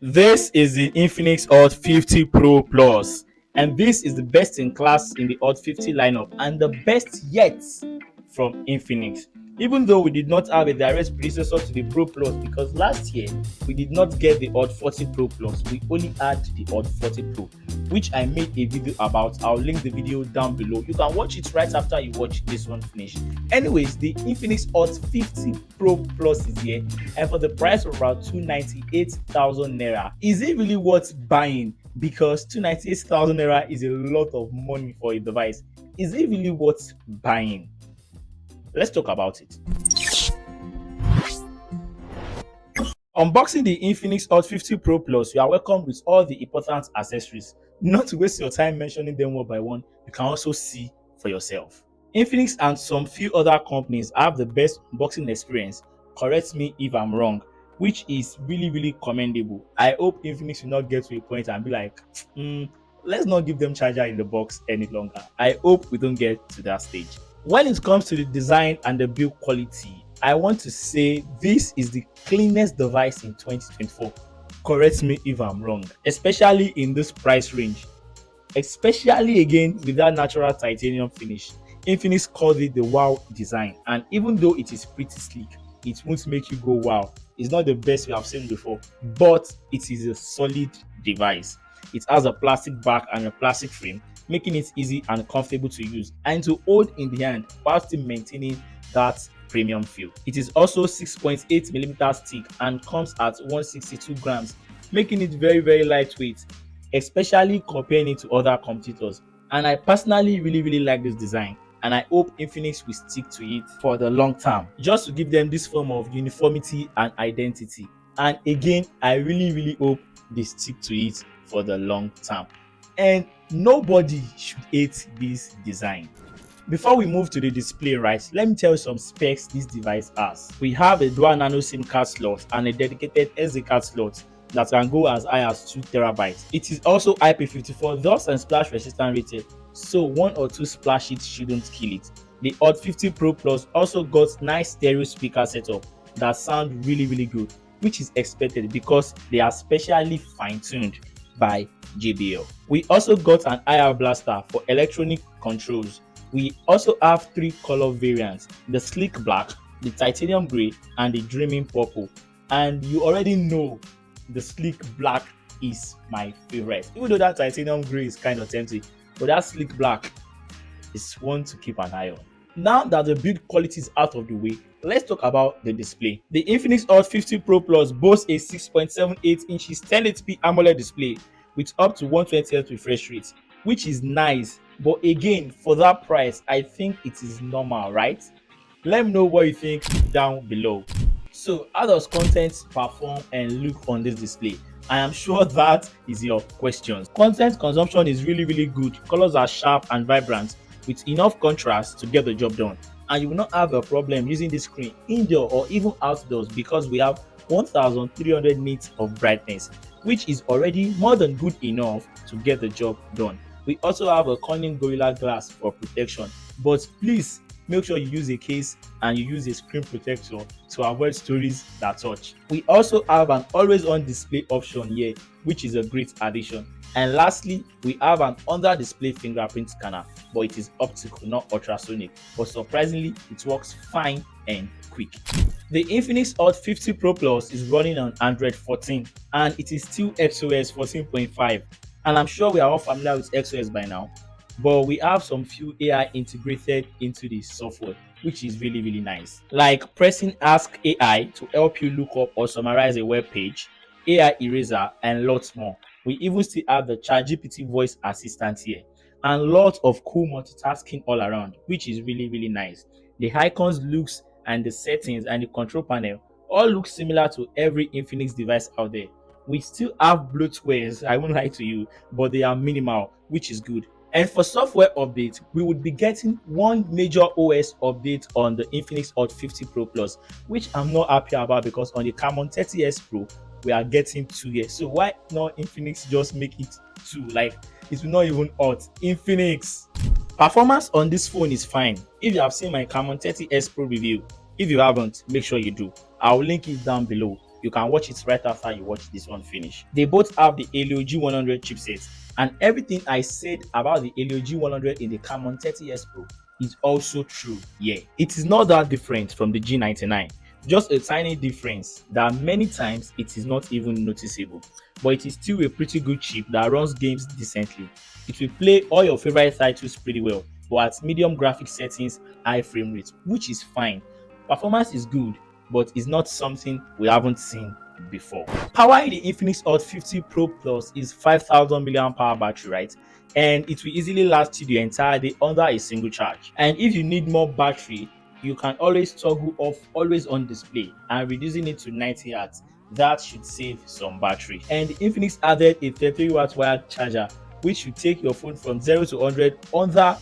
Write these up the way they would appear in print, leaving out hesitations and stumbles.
This is the Infinix Hot 50 Pro Plus, and this is the best in class in the Hot 50 lineup and the best yet from Infinix. Even though we did not have a direct predecessor to the Pro Plus, because last year we did not get the Hot 40 Pro Plus, we only had the Hot 40 Pro, which I made a video about. I'll link the video down below. You can watch it right after you watch this one finish. Anyways, the Infinix Hot 50 Pro Plus is here, and for the price of about 298,000 naira. Is it really worth buying? Because 298,000 naira is a lot of money for a device. Is it really worth buying? Let's talk about it. Unboxing the Infinix Hot 50 Pro Plus, you are welcomed with all the important accessories. Not to waste your time mentioning them one by one, you can also see for yourself. Infinix and some few other companies have the best unboxing experience. Correct me if I'm wrong, which is really commendable. I hope Infinix will not get to a point and be like, let's not give them charger in the box any longer. I hope we don't get to that stage. When it comes to the design and the build quality, I want to say this is the cleanest device in 2024. Correct me if I'm wrong, especially in this price range, especially again with that natural titanium finish. Infinix called it the wow design, and even though it is pretty sleek, it won't make you go wow. It's not the best we have seen before, but it is a solid device. It has a plastic back and a plastic frame, making it easy and comfortable to use and to hold in the hand while still maintaining that premium feel. It is also 6.8 millimeters thick and comes at 162 grams, making it very lightweight, especially comparing it to other competitors. And I personally really like this design, and I hope Infinix will stick to it for the long term, just to give them this form of uniformity and identity. And again, I really hope they stick to it for the long term, and nobody should hate this design. Before we move to the display, right, let me tell you some specs this device has. We have a dual nano SIM card slot and a dedicated SD card slot that can go as high as 2 terabytes. It is also IP54 dust and splash resistant rated, so 1 or 2 splashes shouldn't kill it. The Hot 50 Pro Plus also got nice stereo speaker setup that sound really good, which is expected because they are specially fine-tuned by JBL. We also got an IR blaster for electronic controls. We also have 3 color variants: the sleek black, the titanium gray, and the dreaming purple. And you already know the sleek black is my favorite, even though that titanium gray is kind of tempting, but that sleek black is one to keep an eye on. Now that the build quality is out of the way, let's talk about the display. The Infinix Hot 50 Pro Plus boasts a 6.78 inches 1080p AMOLED display with up to 120Hz refresh rate, which is nice, but again, for that price, I think it is normal, right? Let me know what you think down below. So, how does content perform and look on this display? I am sure that is your question. Content consumption is really good. Colors are sharp and vibrant with enough contrast to get the job done, and you will not have a problem using this screen indoor or even outdoors because we have 1300 nits of brightness, which is already more than good enough to get the job done. We also have a Corning Gorilla Glass for protection, but please make sure you use a case and you use a screen protector to avoid stories that touch. We also have an always on display option here, which is a great addition. And lastly, we have an under display fingerprint scanner, but it is optical, not ultrasonic, but surprisingly it works fine and quick. The Infinix Hot 50 Pro Plus is running on Android 14 and it is still XOS 14.5, and I'm sure we are all familiar with XOS by now, but we have some few AI integrated into the software, which is really nice, like pressing Ask AI to help you look up or summarize a web page, AI eraser, and lots more. We even still have the ChatGPT voice assistant here, and lots of cool multitasking all around, which is really nice. The icons, looks, and the settings and the control panel all look similar to every Infinix device out there. We still have bloatwares, I won't lie to you, but they are minimal, which is good. And for software updates, we would be getting one major OS update on the Infinix Hot 50 Pro Plus, which I'm not happy about because on the Camon 30S Pro, we are getting 2 years. So why not Infinix just make it 2? Like, it will not even hot. Infinix. Performance on this phone is fine. If you have seen my Camon 30S Pro review, if you haven't, make sure you do. I'll link it down below. you can watch it right after you watch this one finish. They both have the Helio G100 chipset, and everything I said about the Helio G100 in the Camon 30S Pro is also true. Yeah, it is not that different from the G99, just a tiny difference that many times it is not even noticeable, but it is still a pretty good chip that runs games decently. It will play all your favorite titles pretty well, but at medium graphic settings, high frame rate, which is fine. Performance is good, but it's not something we haven't seen before. Powering the Infinix Hot 50 Pro Plus is 5000 mAh battery, right? And it will easily last you the entire day under a single charge. And if you need more battery, you can always toggle off always on display and reducing it to 90 Hz. That should save some battery. And the Infinix added a 33-watt wired charger, which should take your phone from 0 to 100 under.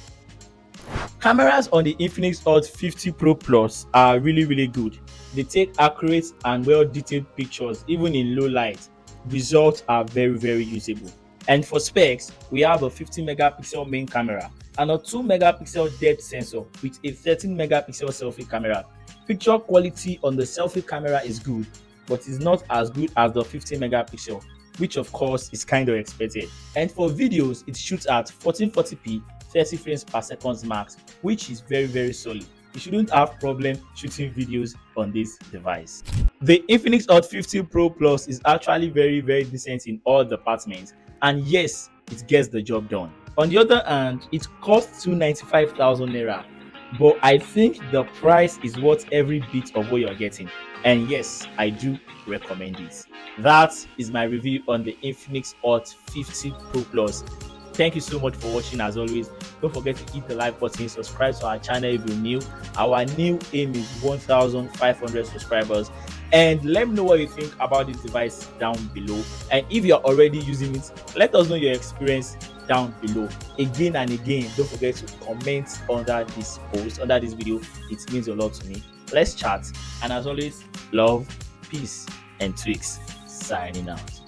Cameras on the Infinix Hot 50 Pro Plus are really good. They take accurate and well-detailed pictures even in low light. Results are very usable. And for specs, we have a 50 megapixel main camera and a 2 megapixel depth sensor with a 13 megapixel selfie camera. Picture quality on the selfie camera is good, but is not as good as the 50 megapixel, which of course is kind of expected. And for videos, it shoots at 1440p 30 frames per second max, which is very solid. You shouldn't have problem shooting videos on this device. The Infinix Hot 50 Pro Plus is actually very decent in all departments, and yes, it gets the job done. On the other hand, it costs 295,000 naira, but I think the price is worth every bit of what you're getting, and yes, I do recommend it. That is my review on the Infinix Hot 50 Pro Plus. Thank you so much for watching. As always, don't forget to hit the like button, subscribe to our channel if you're new. Our new aim is 1,500 subscribers, and let me know what you think about this device down below. And if you're already using it, let us know your experience down below. Again and again, don't forget to comment under this post, under this video. It means a lot to me. Let's chat, and as always, love, peace and tweaks. Signing out.